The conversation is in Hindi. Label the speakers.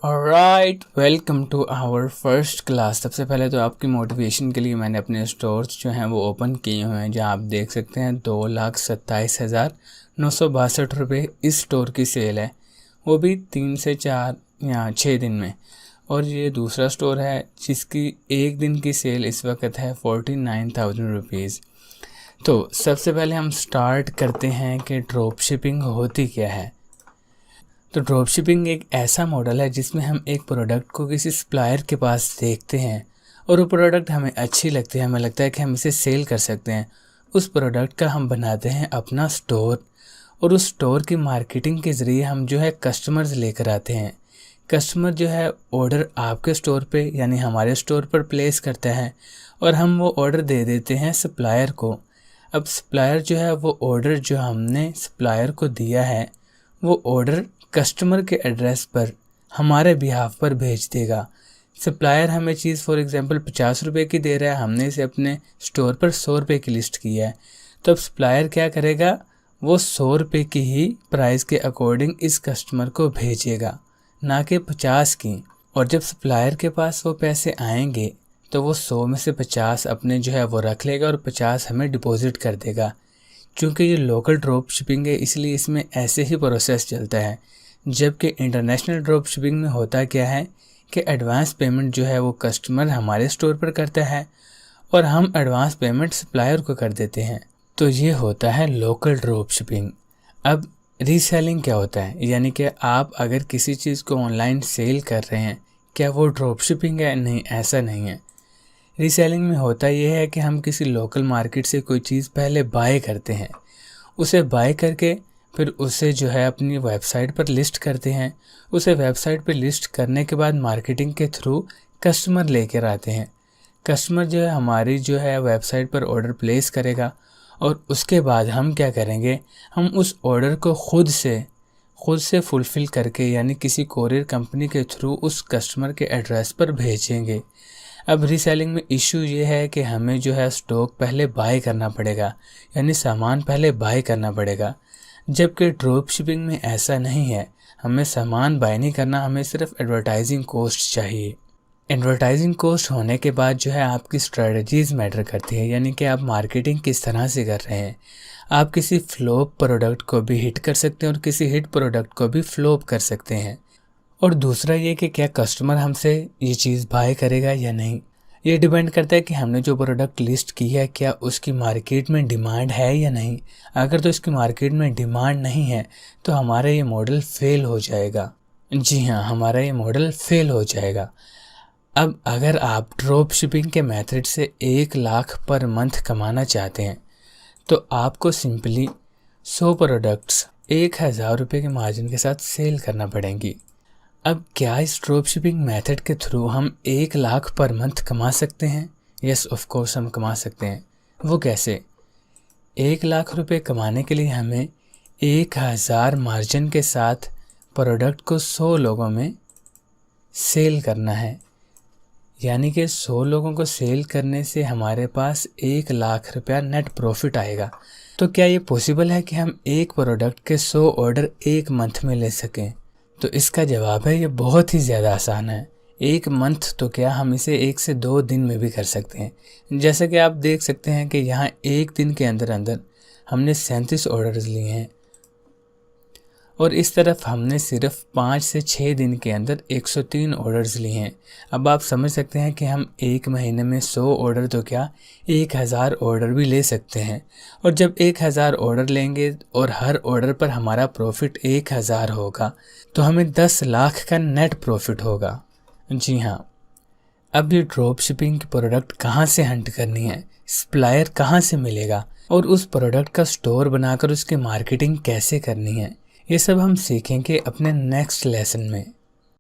Speaker 1: Alright, welcome to our first class. सबसे पहले तो आपकी मोटिवेशन के लिए मैंने अपने स्टोर्स जो हैं वो ओपन किए हुए हैं, जहां आप देख सकते हैं 2,27,962 रुपये इस स्टोर की सेल है, वो भी 3 से 4 या 6 दिन में। और ये दूसरा स्टोर है जिसकी एक दिन की सेल इस वक्त है 49,000 रुपीज़। तो सबसे पहले हम स्टार्ट करते हैं कि ड्रॉप शिपिंग होती क्या है। तो ड्रॉप शिपिंग एक ऐसा मॉडल है जिसमें हम एक प्रोडक्ट को किसी सप्लायर के पास देखते हैं और वो प्रोडक्ट हमें अच्छी लगती है, हमें लगता है कि हम इसे सेल कर सकते हैं। उस प्रोडक्ट का हम बनाते हैं अपना स्टोर और उस स्टोर की मार्केटिंग के ज़रिए हम जो है कस्टमर्स लेकर आते हैं। कस्टमर जो है ऑर्डर आपके स्टोर पे यानी हमारे स्टोर पर प्लेस करता है और हम वो ऑर्डर दे देते हैं सप्लायर को। अब सप्लायर जो है वो ऑर्डर जो हमने सप्लायर को दिया है वो ऑर्डर कस्टमर के एड्रेस पर हमारे बिहाफ पर भेज देगा। सप्लायर हमें चीज़ फॉर एग्जांपल 50 रुपये की दे रहा है, हमने इसे अपने स्टोर पर 100 रुपये की लिस्ट की है, तो अब सप्लायर क्या करेगा, वो 100 रुपये की ही प्राइस के अकॉर्डिंग इस कस्टमर को भेजेगा, ना कि 50 की। और जब सप्लायर के पास वो पैसे आएंगे तो वो 100 में से 50 अपने जो है वो रख लेगा और 50 हमें डिपॉजिट कर देगा। क्योंकि ये लोकल ड्रॉप शिपिंग है इसलिए इसमें ऐसे ही प्रोसेस चलता है। जबकि इंटरनेशनल ड्रॉप शिपिंग में होता क्या है कि एडवांस पेमेंट जो है वो कस्टमर हमारे स्टोर पर करता है और हम एडवांस पेमेंट सप्लायर को कर देते हैं। तो ये होता है लोकल ड्रॉप शिपिंग। अब रीसेलिंग क्या होता है, यानी कि आप अगर किसी चीज़ को ऑनलाइन सेल कर रहे हैं, क्या वो ड्रॉप शिपिंग है? नहीं, ऐसा नहीं है। रीसेलिंग में होता ये है कि हम किसी लोकल मार्केट से कोई चीज़ पहले बाय करते हैं, उसे बाय करके फिर उसे जो है अपनी वेबसाइट पर लिस्ट करते हैं। उसे वेबसाइट पर लिस्ट करने के बाद मार्केटिंग के थ्रू कस्टमर लेकर आते हैं। कस्टमर जो है हमारी जो है वेबसाइट पर ऑर्डर प्लेस करेगा और उसके बाद हम क्या करेंगे, हम उस ऑर्डर को खुद से फुलफ़िल करके यानी किसी कोरियर कंपनी के थ्रू उस कस्टमर के एड्रेस पर भेजेंगे। अब रीसेलिंग में इशू ये है कि हमें जो है स्टॉक पहले बाय करना पड़ेगा, यानी सामान पहले बाय करना पड़ेगा। जबकि ड्रॉप शिपिंग में ऐसा नहीं है, हमें सामान बाय नहीं करना, हमें सिर्फ एडवर्टाइजिंग कोस्ट चाहिए। एडवर्टाइजिंग कोस्ट होने के बाद जो है आपकी स्ट्रेटजीज़ मैटर करती है, यानी कि आप मार्केटिंग किस तरह से कर रहे हैं। आप किसी फ्लॉप प्रोडक्ट को भी हिट कर सकते हैं और किसी हिट प्रोडक्ट को भी फ्लॉप कर सकते हैं। और दूसरा ये कि क्या कस्टमर हमसे ये चीज़ बाय करेगा या नहीं, ये डिपेंड करता है कि हमने जो प्रोडक्ट लिस्ट की है क्या उसकी मार्केट में डिमांड है या नहीं। अगर तो इसकी मार्केट में डिमांड नहीं है तो हमारा ये मॉडल फेल हो जाएगा। जी हाँ, हमारा ये मॉडल फेल हो जाएगा। अब अगर आप ड्रॉप शिपिंग के मेथड से 1 लाख पर मंथ कमाना चाहते हैं तो आपको सिंपली 100 प्रोडक्ट्स 1,000 रुपये के मार्जिन के साथ सेल करना पड़ेंगी। अब क्या इस ड्रॉप शिपिंग मेथड के थ्रू हम 1 लाख पर मंथ कमा सकते हैं? यस, ऑफ कोर्स हम कमा सकते हैं। वो कैसे? 1 लाख रुपए कमाने के लिए हमें 1,000 मार्जिन के साथ प्रोडक्ट को 100 लोगों में सेल करना है, यानी कि 100 लोगों को सेल करने से हमारे पास 1 लाख रुपया नेट प्रॉफिट आएगा। तो क्या ये पॉसिबल है कि हम एक प्रोडक्ट के 100 ऑर्डर 1 मंथ में ले सकें? तो इसका जवाब है ये बहुत ही ज़्यादा आसान है। 1 मंथ तो क्या, हम इसे 1 से 2 दिन में भी कर सकते हैं। जैसे कि आप देख सकते हैं कि यहाँ 1 दिन के अंदर अंदर हमने 37 ऑर्डर्स लिए हैं और इस तरफ हमने सिर्फ 5 से 6 दिन के अंदर 103 ऑर्डर्स लिए हैं। अब आप समझ सकते हैं कि हम 1 महीने में 100 ऑर्डर तो क्या 1,000 ऑर्डर भी ले सकते हैं। और जब 1,000 ऑर्डर लेंगे और हर ऑर्डर पर हमारा प्रॉफिट 1,000 होगा तो हमें 10 लाख का नेट प्रॉफिट होगा। जी हाँ। अब ये ड्रॉप शिपिंग की प्रोडक्ट कहाँ से हंट करनी है, सप्लायर कहाँ से मिलेगा और उस प्रोडक्ट का स्टोर बनाकर उसकी मार्केटिंग कैसे करनी है, ये सब हम सीखेंगे अपने नेक्स्ट लेसन में।